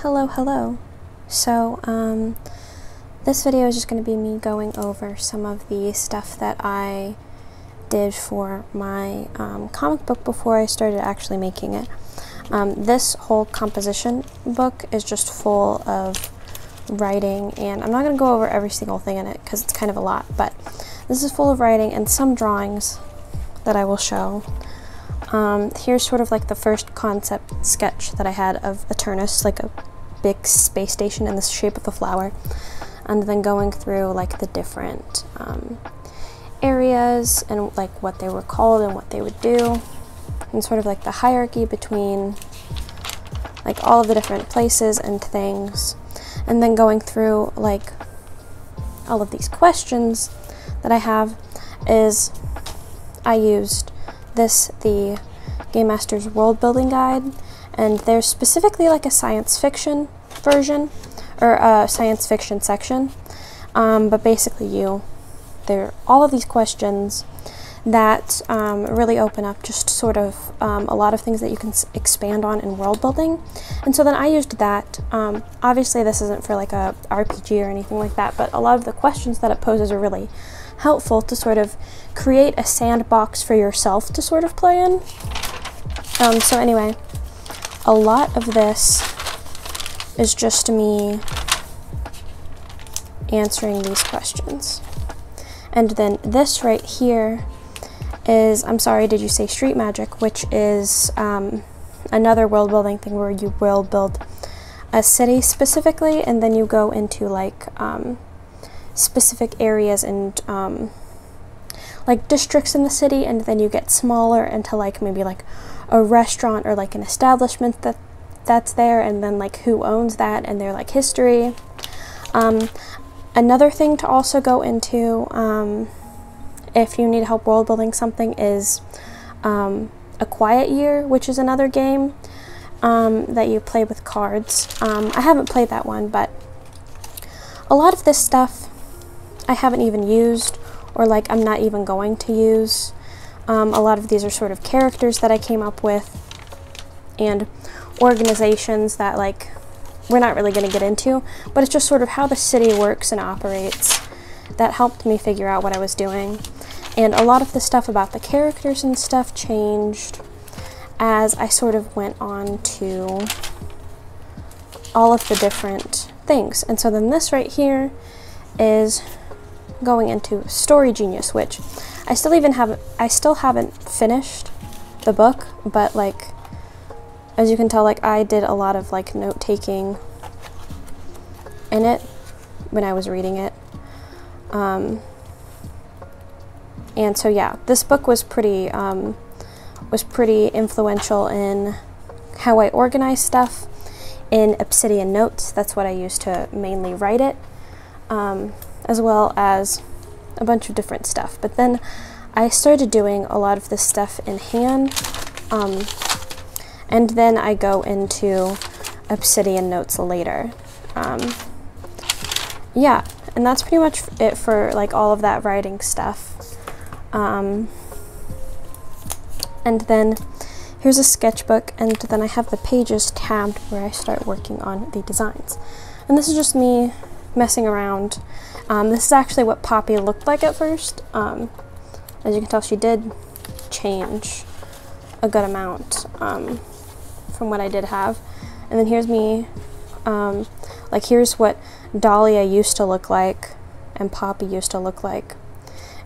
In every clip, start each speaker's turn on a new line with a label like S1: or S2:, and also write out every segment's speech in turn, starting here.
S1: Hello. So, this video is just going to be me going over some of the stuff that I did for my comic book before I started actually making it. This whole composition book is just full of writing, and I'm not going to go over every single thing in it because it's kind of a lot, but this is full of writing and some drawings that I will show. Here's sort of like the first concept sketch that I had of Eternus, like a big space station in the shape of a flower, and then going through like the different areas and like what they were called and what they would do, and sort of like the hierarchy between like all of the different places and things, and then going through like all of these questions that I have. Is I used the Game Master's World Building Guide, and there's specifically like a science fiction version, or a science fiction section, but basically there are all of these questions that really open up just sort of a lot of things that you can expand on in world building. And so then I used that. Obviously this isn't for like a RPG or anything like that, but a lot of the questions that it poses are really helpful to sort of create a sandbox for yourself to sort of play in. So anyway, a lot of this is just me answering these questions. And then this right here is, I'm sorry, did you say street magic, which is another world building thing where you will build a city specifically, and then you go into like specific areas and like districts in the city, and then you get smaller into like maybe like a restaurant or like an establishment that's there, and then like who owns that and their like history. Another thing to also go into if you need help world building something is A Quiet Year, which is another game that you play with cards. I haven't played that one, but a lot of this stuff I haven't even used, or like I'm not even going to use. A lot of these are sort of characters that I came up with and organizations that like we're not really going to get into, but it's just sort of how the city works and operates that helped me figure out what I was doing. And a lot of the stuff about the characters and stuff changed as I sort of went on to all of the different things. And so then this right here is going into Story Genius, which I still haven't finished the book, but like as you can tell, like I did a lot of like note taking in it when I was reading it. And so yeah, this book was pretty influential in how I organize stuff in Obsidian Notes. That's what I used to mainly write it, as well as a bunch of different stuff. But then I started doing a lot of this stuff in hand, and then I go into Obsidian Notes later. Yeah, and that's pretty much it for like all of that writing stuff. And then here's a sketchbook, and then I have the pages tabbed where I start working on the designs. And this is just me messing around. This is actually what Poppy looked like at first. As you can tell, she did change a good amount from what I did have. And then here's me, like here's what Dahlia used to look like and Poppy used to look like.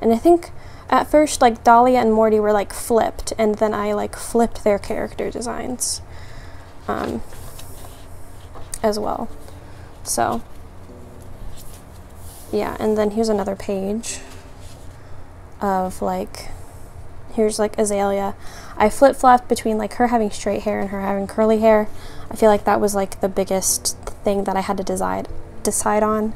S1: And I think at first like Dahlia and Morty were like flipped, and then I like flipped their character designs as well. So yeah, and then here's another page of like, here's like Azalea. I flip-flopped between like her having straight hair and her having curly hair. I feel like that was like the biggest thing that I had to decide on.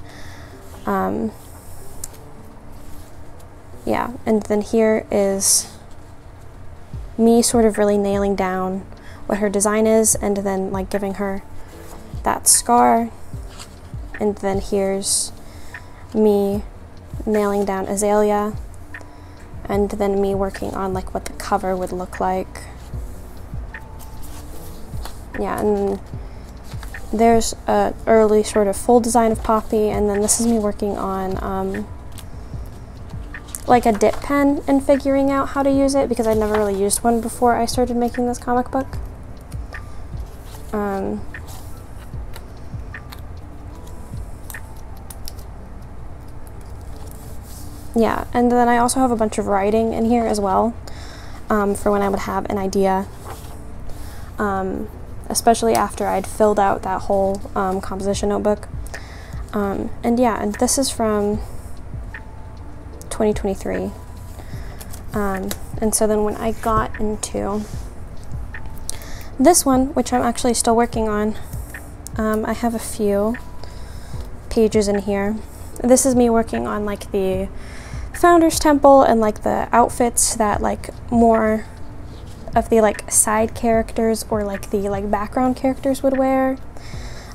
S1: Yeah, and then here is me sort of really nailing down what her design is, and then like giving her that scar. And then here's me nailing down Azalea, and then me working on like what the cover would look like. Yeah, and there's a early sort of full design of Poppy, and then this is me working on like a dip pen and figuring out how to use it, because I'd never really used one before I started making this comic book. Yeah, and then I also have a bunch of writing in here as well, for when I would have an idea, especially after I'd filled out that whole composition notebook. And yeah, and this is from 2023. And so then when I got into this one, which I'm actually still working on, I have a few pages in here. This is me working on like the Founders Temple and like the outfits that like more of the like side characters or like the like background characters would wear.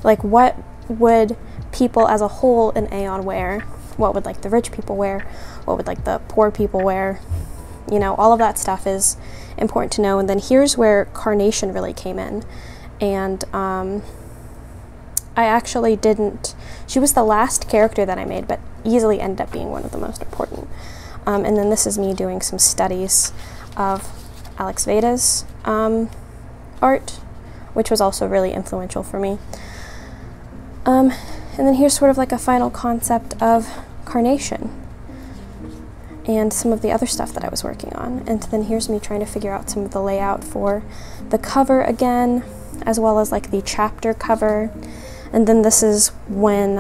S1: Like what would people as a whole in Aeon wear? What would like the rich people wear? What would like the poor people wear? You know, all of that stuff is important to know. And then here's where Carnation really came in. And I actually didn't, she was the last character that I made, but easily ended up being one of the most important. And then this is me doing some studies of Alex Veda's art, which was also really influential for me. And then here's sort of like a final concept of Carnation and some of the other stuff that I was working on. And then here's me trying to figure out some of the layout for the cover again, as well as like the chapter cover. And then this is when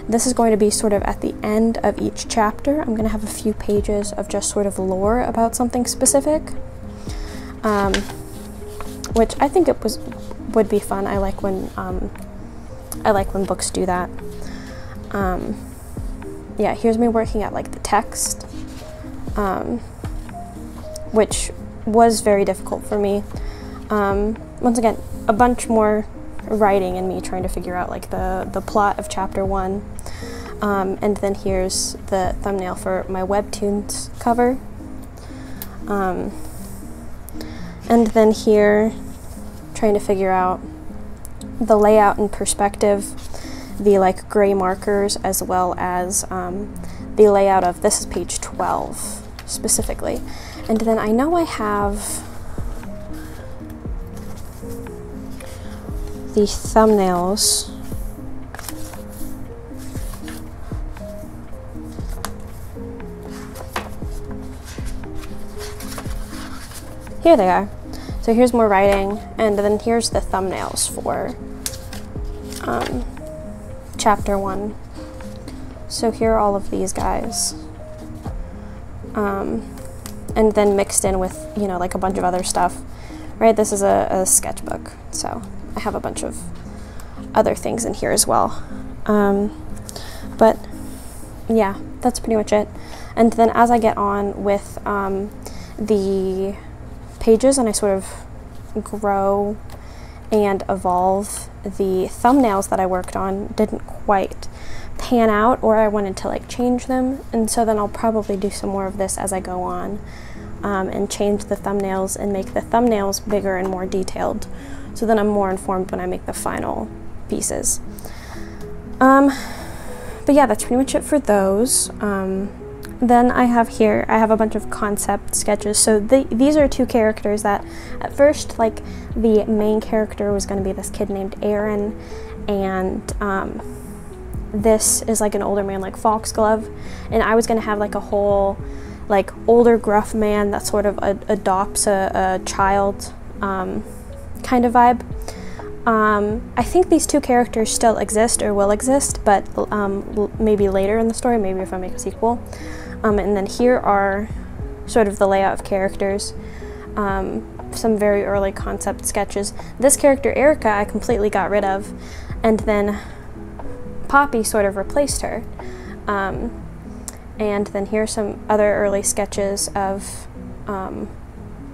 S1: this is going to be sort of at the end of each chapter. I'm going to have a few pages of just sort of lore about something specific, which I think would be fun. I like when books do that. Yeah, here's me working at like the text, which was very difficult for me. Once again, a bunch more writing and me trying to figure out like the plot of chapter 1. And then here's the thumbnail for my Webtoons cover. And then here, trying to figure out the layout and perspective, the like gray markers, as well as the layout of, this is page 12 specifically. And then I know I have the thumbnails. Here they are. So here's more writing, and then here's the thumbnails for chapter 1. So here are all of these guys. And then mixed in with, you know, like a bunch of other stuff. Right, this is a sketchbook, so I have a bunch of other things in here as well. But yeah, that's pretty much it. And then as I get on with the pages and I sort of grow and evolve, the thumbnails that I worked on didn't quite pan out, or I wanted to like change them, and so then I'll probably do some more of this as I go on, and change the thumbnails and make the thumbnails bigger and more detailed, so then I'm more informed when I make the final pieces. But yeah, that's pretty much it for those. Then I have here, I have a bunch of concept sketches. So these are two characters that at first, like, the main character was going to be this kid named Aaron, and this is like an older man like Foxglove, and I was going to have like a whole like older gruff man that sort of adopts a child kind of vibe. I think these two characters still exist or will exist, but maybe later in the story, maybe if I make a sequel. And then here are sort of the layout of characters, some very early concept sketches. This character, Erica, I completely got rid of, and then Poppy sort of replaced her. And then here's some other early sketches of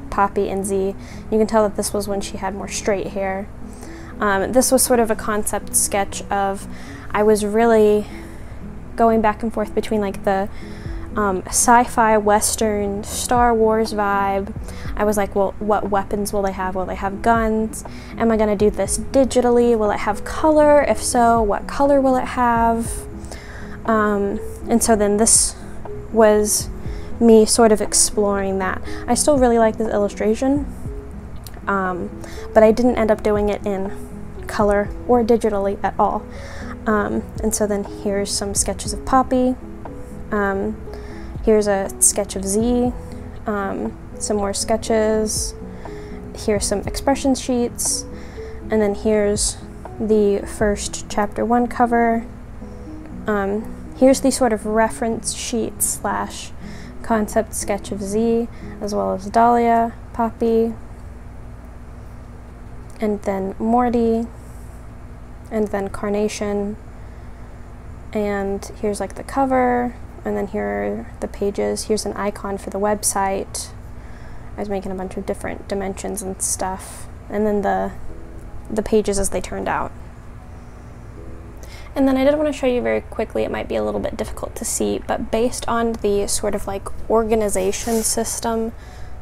S1: Poppy and Z. You can tell that this was when she had more straight hair. This was sort of a concept sketch of, I was really going back and forth between like the sci-fi, western, Star Wars vibe. I was like, well, what weapons will they have? Will they have guns? Am I gonna do this digitally? Will it have color? If so, what color will it have? And so then this was me sort of exploring that. I still really like this illustration, but I didn't end up doing it in color or digitally at all. And so then here's some sketches of Poppy. Here's a sketch of Z, some more sketches. Here's some expression sheets, and then here's the first chapter 1 cover. Here's the sort of reference sheet slash concept sketch of Z, as well as Dahlia, Poppy, and then Morty, and then Carnation, and here's like the cover, and then here are the pages. Here's an icon for the website. I was making a bunch of different dimensions and stuff, and then the pages as they turned out. And then I did want to show you very quickly, it might be a little bit difficult to see, but based on the sort of like organization system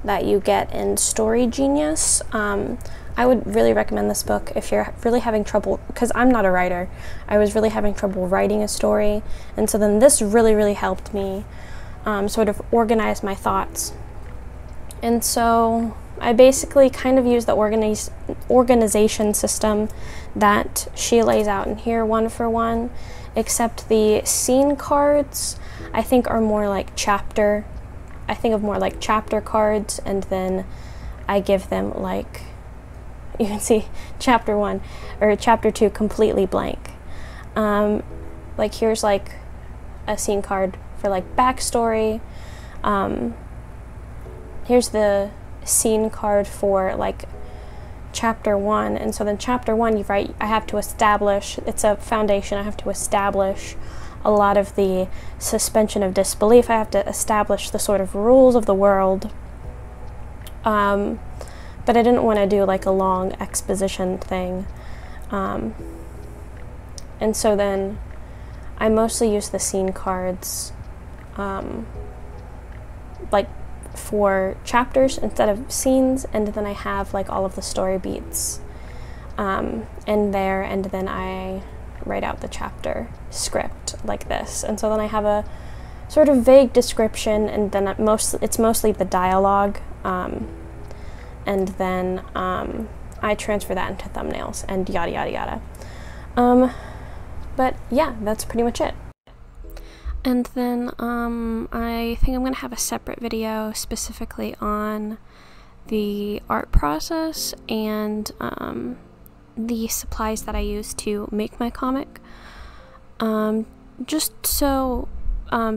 S1: that you get in Story Genius, I would really recommend this book if you're really having trouble, because I'm not a writer. I was really having trouble writing a story, and so then this really helped me sort of organize my thoughts. And so I basically kind of use the organization system that she lays out in here, one for one, except the scene cards I think are more like chapter. I think of more like chapter cards, and then I give them like, you can see chapter 1 or chapter 2 completely blank. Like here's like a scene card for like backstory. Here's the scene card for like chapter 1, and so then chapter 1 I have to establish, it's a foundation, I have to establish a lot of the suspension of disbelief. I have to establish the sort of rules of the world, but I didn't want to do like a long exposition thing, and so then I mostly use the scene cards like for chapters instead of scenes, and then I have like all of the story beats in there, and then I write out the chapter script like this, and so then I have a sort of vague description, and then it's mostly the dialogue, and then I transfer that into thumbnails and yada yada yada. But yeah, that's pretty much it. And then I think I'm gonna have a separate video specifically on the art process and the supplies that I use to make my comic, just so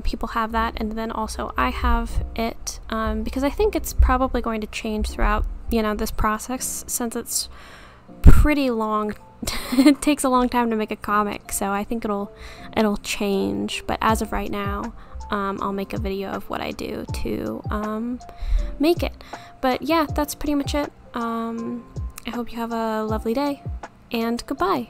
S1: people have that, and then also I have it because I think it's probably going to change throughout, you know, this process, since it's pretty long. It takes a long time to make a comic, so I think it'll change, but as of right now, I'll make a video of what I do to make it. But yeah, that's pretty much it. I hope you have a lovely day, and goodbye.